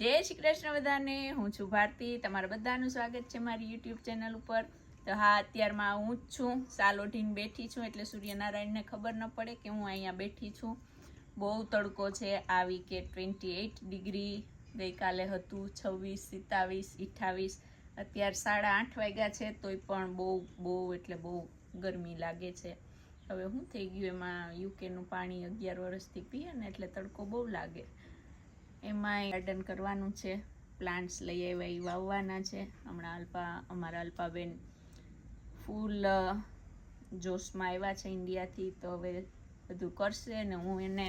જય શ્રી કૃષ્ણ બધાને. હું છું ભારતી. તમારા બધાનું સ્વાગત છે મારી યુટ્યુબ ચેનલ ઉપર. તો હા, અત્યારમાં હું જ છું, સાલ ઓઢીને બેઠી છું, એટલે સૂર્યનારાયણને ખબર ન પડે કે હું અહીંયા બેઠી છું. બહુ તડકો છે. આ વીકે 28 ડિગ્રી, ગઈકાલે હતું 26, 27, 28. અત્યારે 8:30 વાગ્યા છે, તોય પણ બહુ એટલે બહુ ગરમી લાગે છે. હવે શું થઈ ગયું, એમાં યુકેનું પાણી 11 વર્ષથી પીએ ને એટલે તડકો બહુ લાગે. એમાં ગાર્ડન કરવાનું છે, પ્લાન્ટ્સ લઈ આવ્યા એ વાવવાના છે. હમણાં અમારા અલ્પાબેન ફૂલ જોશમાં આવ્યા છે ઇન્ડિયાથી, તો હવે બધું કરશે. અને હું એને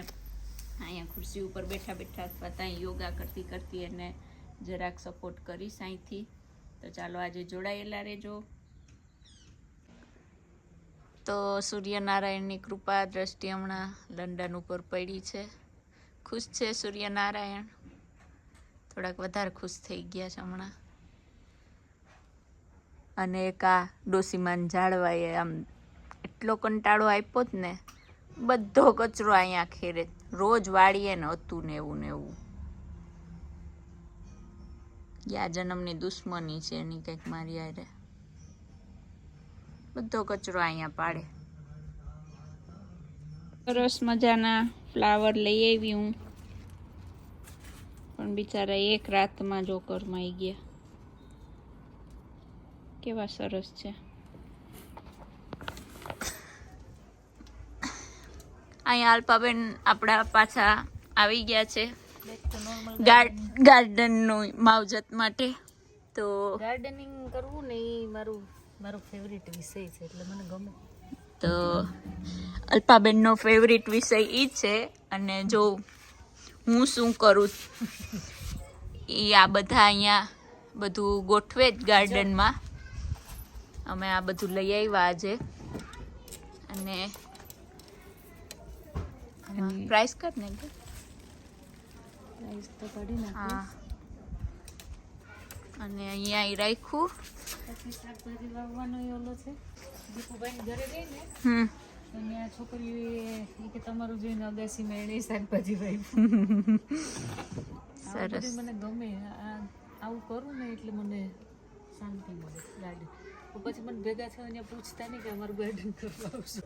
અહીંયા ખુરશી ઉપર બેઠા બેઠા અથવા ત્યાં યોગા કરતી કરતી એને જરાક સપોર્ટ કરીશ અહીંથી. તો ચાલો આજે જોડાયેલા રહેજો. તો સૂર્યનારાયણની કૃપા દ્રષ્ટિ હમણાં લંડન ઉપર પડી છે. ખુશ છે સૂર્યનારાયણ, થોડાક વધારે ખુશ થઈ ગયા છે હમણાં. અને એક આ ડોસીમાન ઝાડવાએ આમ એટલો કંટાળો આપ્યો જ ને, બધો કચરો અહીંયા ખેરે, રોજ વાળીએ ને હતું ને એવું. યા જન્મની દુશ્મની છે એની કંઈક મારી હારે. બધો કચરો અહીંયા પાડે. સરસ મજાના ફ્લાવર લઈ આવી હું, પણ બિચારા એક રાતમાં જો કરમાઈ ગયા. કેવા સરસ છે. અહીંયા અલ્પાબેન આપણા પાછા આવી ગયા છે ગાર્ડનનું માવજત માટે. તો ગાર્ડનિંગ કરવું ને એ મારો ફેવરિટ વિષય છે, એટલે મને ગમે. તો અલ્પાબેનનો ફેવરિટ વિષય ઈ છે. અને જો હું શું કરું એ આ બધા અહીંયા બધું ગોઠવે જ ગાર્ડનમાં. અમે આ બધું લઈ આવ્યા આજે. અને પ્રાઇસ કર ને પ્રાઇસ તો કાઢી નાખી. હા, અને અહીંયા એ રાખ્યું. પછી શાકભાજી વાવવાનો એ ઓલો છે, દીપુભાઈ ઘરે ગઈ ને ત્યાં છોકરીઓ કે તમારું જોઈને અગાસીમાં એને શાકભાજી વાવી. સરસ. મને ગમે આવું કરું ને, એટલે મને શાંતિ મળે ગાર્ડન. પછી મને ભેગા થઈને પૂછતા નહીં કે અમારું ગાર્ડન કરવા આવશે.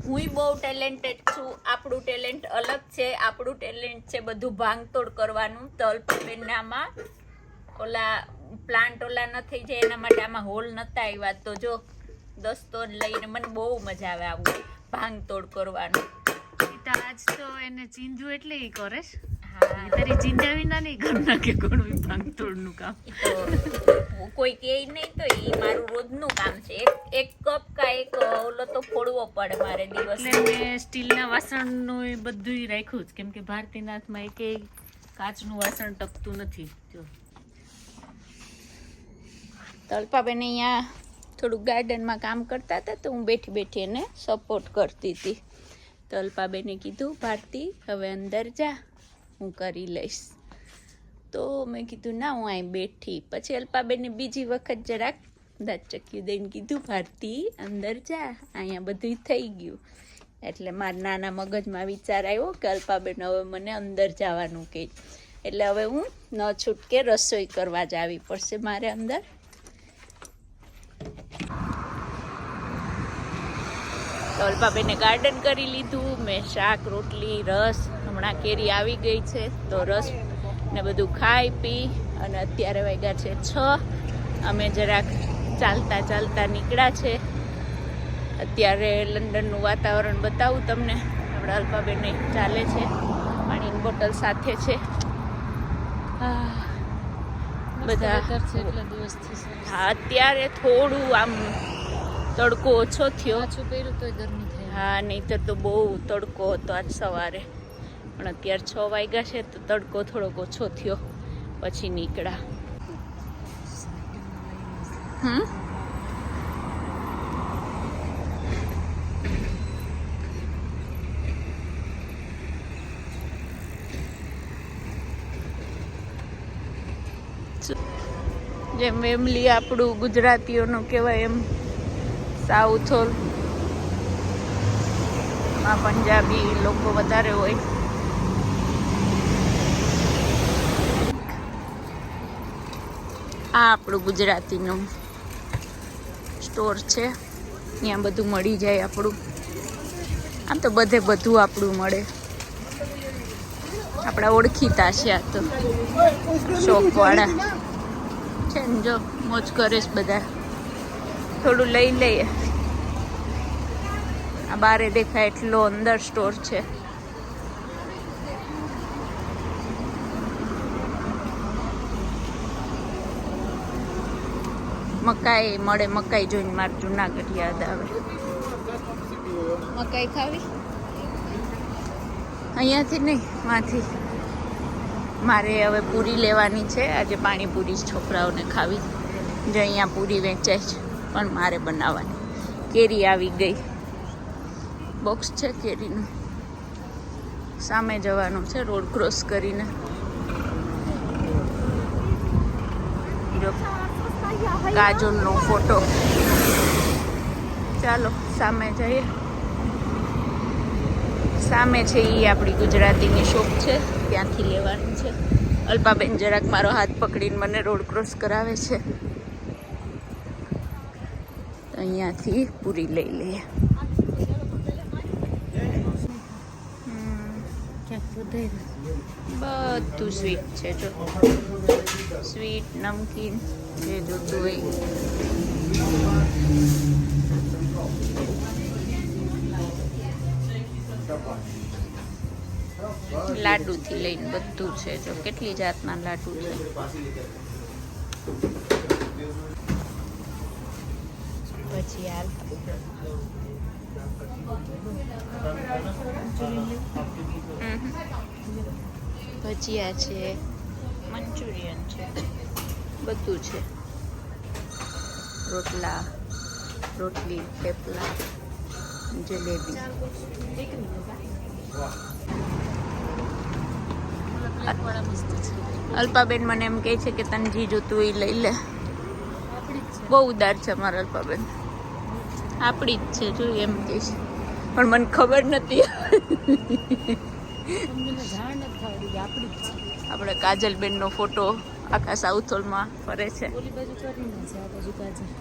હું બહુ ટેલેન્ટેડ છું. આપણું ટેલેન્ટ અલગ છે. આપણું ટેલેન્ટ છે બધું ભાંગતોડ કરવાનું. તો અલ્પાબેનનામાં ઓલા પ્લાન્ટ ઓલા ન થઈ જાય એના માટે આમાં હોલ નતા આવ્યા. તો જો દસ્તો લઈને મને બહુ મજા આવે આવું ભાંગતોડ કરવાનું. આજ તો એને ચીંધ્યું એટલે ઈ કરે. હા, તારી ચીંધ્યા વિના નહીં કર નાખે ઘણું ભાંગતોડનું કામ. તો કોઈ કહે નહીં, તો એ મારું રોજનું કામ છે. એક કપ કા એક ઓલો તો ફોડવો પડે મારે દિવસ. એટલે મેં સ્ટીલના વાસણનું એ બધું રાખ્યું જ, કેમ કે ભારતીના હાથમાં એકેય કાચનું વાસણ ટકતું નથી. જો અલ્પાબેન અહીંયા થોડુંક ગાર્ડનમાં કામ કરતા હતા, તો હું બેઠી બેઠી એને સપોર્ટ કરતી હતી. તો અલ્પાબેને કીધું, ભારતી હવે અંદર જા, હું કરી લઈશ. તો મેં કીધું ના, હું અહીં બેઠી. પછી અલ્પાબેને બીજી વખત જરાક દાંતચક્યું દઈને કીધું, ભારતી અંદર જા, અહીંયા બધું થઈ ગયું. એટલે મારા નાના મગજમાં વિચાર આવ્યો કે અલ્પાબેન હવે મને અંદર જવાનું કહે, એટલે હવે હું ન છૂટકે રસોઈ કરવા જ આવી પડશે મારે અંદર. તો અલ્પાબેને ગાર્ડન કરી લીધું. મેં શાક, રોટલી, રસ, હમણાં કેરી આવી ગઈ છે તો રસ ને બધું ખાઈ પી અને અત્યારે વાગ્યા છે 6. અમે જરાક ચાલતા ચાલતા નીકળ્યા છે. અત્યારે લંડનનું વાતાવરણ બતાવું તમને. આપણા અલ્પાબેને ચાલે છે, પાણીની બોટલ સાથે છે. બધા એટલા દિવસથી. હા, અત્યારે થોડું આમ તડકો ઓછો થયો. પાછું પહેર્યું તોય ગરમી થઈ. હા, નહીંતર તો બહુ તડકો હતો આજ સવારે. પણ અત્યારે 6 વાગ્યા છે તો તડકો થોડોક ઓછો થયો. પછી નીકળ્યા. જેમ વેમલી આપણું ગુજરાતીઓનું કહેવાય એમ સાઉથ માં પંજાબી લોકો વધારે હોય. આ આપણું ગુજરાતીનું સ્ટોર છે, ત્યાં બધું મળી જાય આપણું. આમ તો બધું આપણું મળે, આપણા ઓળખીતા છે આ તો શોપવાળા છે ને. જો મોજ કરે છે બધા, થોડું લઈ લઈએ. આ બારે દેખાય એટલો અંદર સ્ટોર છે. મકાઈ મળે, મકાઈ જોઈને મારે જુનાગઢ યાદ આવે. મકાઈ ખાવી અહીંયાથી નહીં, માંથી. મારે હવે પૂરી લેવાની છે આજે, પાણીપુરી છોકરાઓને ખાવી. જો અહીંયા પૂરી વેચાય છે, પણ મારે બનાવવાની. કેરી આવી ગઈ, બોક્સ છે કેરીનું. સામે જવાનું છે રોડ ક્રોસ કરીને. કાજોલનો ફોટો. ચાલો સામે જઈએ. સામે છે એ આપણી ગુજરાતીની શોપ છે, ત્યાંથી લેવાનું છે. અલ્પાબેન જરાક મારો હાથ પકડીને મને રોડ ક્રોસ કરાવે છે. તો અહીંયાથી પૂરી લઈ લઈએ. બધું સ્વીટ છે, જો સ્વીટ નમકીન જે જોતું હોય. લાડુથી લઈને બધું છે, જો કેટલી જાતના લાડુ છે. પછી યાર ભજીયા છે, મંચુરિયન છે, બધું છે. રોટલા, રોટલી, થેપલા, જલેબી. અલ્પાબેન મને એમ કહે છે કે તને જી જોતું એ લઈ લે. બહુ ઉદાર છે મારા અલ્પાબેન, આપણી જ છે જો એમ કહે છે, પણ મને ખબર નથી. આપણે કાજલબેનનો ફોટો આખા સાઉથ હોલમાં ફરે છે.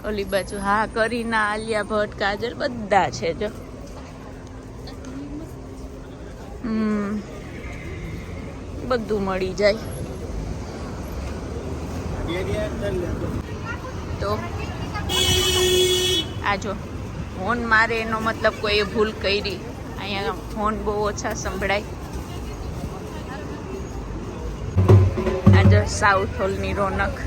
ઓલી બાજુ હા કરીના, આલિયા ભટ્ટ, કાજલ બધા છે જો. બધું મળી જાય. તો આ જો હોર્ન મારે એનો મતલબ કોઈ ભૂલ કરી. અહીંયા હોર્ન બહુ ઓછા સંભળાય. આ જો સાઉથ હોલની રોનક.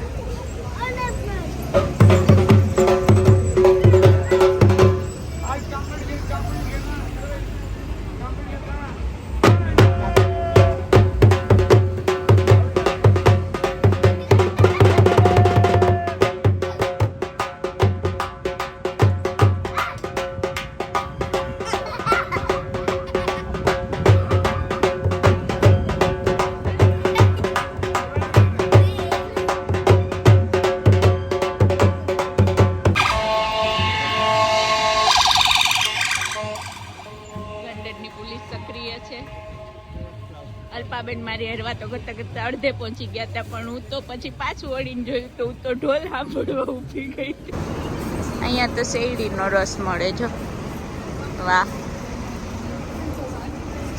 અલ્પાબેન મારી હરવા તો કરતા કરતા અડધે પહોંચી ગયા હતા, પણ હું તો પછી પાછું વળીને જોયું તો હું તો ઢોલ સાંભળવા ઊભી ગઈ. અહીંયા તો શેરડીનો રસ મળે જો. વાહ,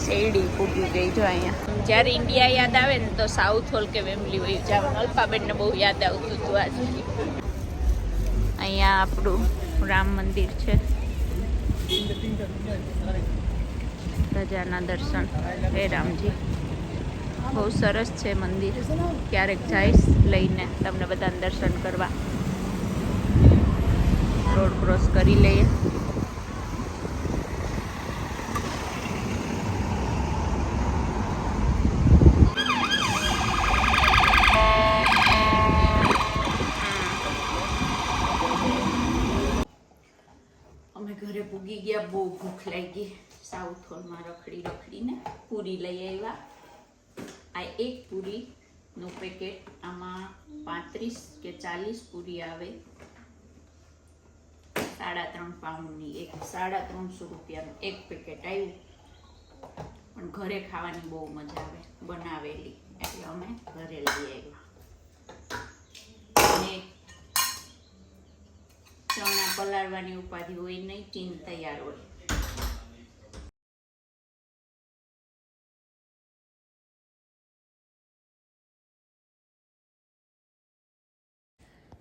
શેરડી ફૂટી ગઈ જો. અહીંયા જ્યારે ઇન્ડિયા યાદ આવે ને તો સાઉથ હોલ કે વેમ્બલી હોય જવાનું. અલ્પાબેનને બહુ યાદ આવતું હતું આજે. અહીંયા આપણું રામ મંદિર છે. પ્રજાના દર્શન. હે રામજી, બહુ સરસ છે મંદિર. ક્યારેક જઈશ લઈને તમને બધાને દર્શન કરવા. રોડ ક્રોસ કરી લઈએ. અમે ઘરે પૂગી ગયા, બહુ ભૂખ લાગી. સાઉથ હોલમાં રખડીને પૂરી લઈ આવ્યા. આ એક પૂરીનું પેકેટ, આમાં 35 કે 40 પૂરી આવે. 3.5 પાઉન્ડની એક, 350 રૂપિયાનું એક પેકેટ આવ્યું. પણ ઘરે ખાવાની બહુ મજા આવે બનાવેલી, એટલે અમે ઘરે લઈ આવ્યા. અને પલાળવાની ઉપાધિ હોય નહીં, ટીન તૈયાર હોય.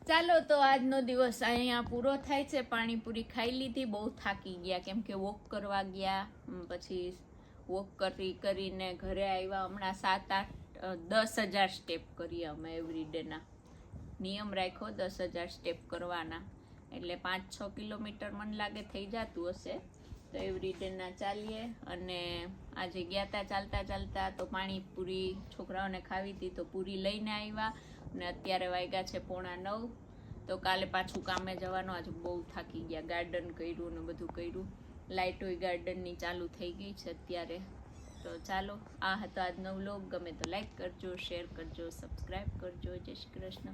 ચાલો તો આજનો દિવસ અહીંયા પૂરો થાય છે. પાણીપુરી ખાઈ લીધી, બહુ થાકી ગયા કેમ કે વોક કરવા ગયા, પછી વોક કરીને ઘરે આવ્યા. હમણાં 7-8-10,000 સ્ટેપ કરીએ અમે એવરીડેના. નિયમ રાખ્યો 10,000 સ્ટેપ કરવાના, એટલે 5-6 કિલોમીટર મને લાગે થઈ જતું હશે. તો એવરીડેના ચાલીએ. અને આજે ગયા હતા ચાલતા તો પાણીપુરી છોકરાઓને ખાવી હતી તો પૂરી લઈને આવ્યા. અને અત્યારે વાગ્યા છે 8:45. તો કાલે પાછું કામે જવાનું. આજે બહુ થાકી ગયા, ગાર્ડન કર્યું ને બધું કર્યું. લાઇટોય ગાર્ડનની ચાલુ થઈ ગઈ છે અત્યારે. તો ચાલો, આ હતો આજનો વ્લોગ. ગમે તો લાઈક કરજો, શેર કરજો, સબસ્ક્રાઈબ કરજો. જય શ્રી કૃષ્ણ.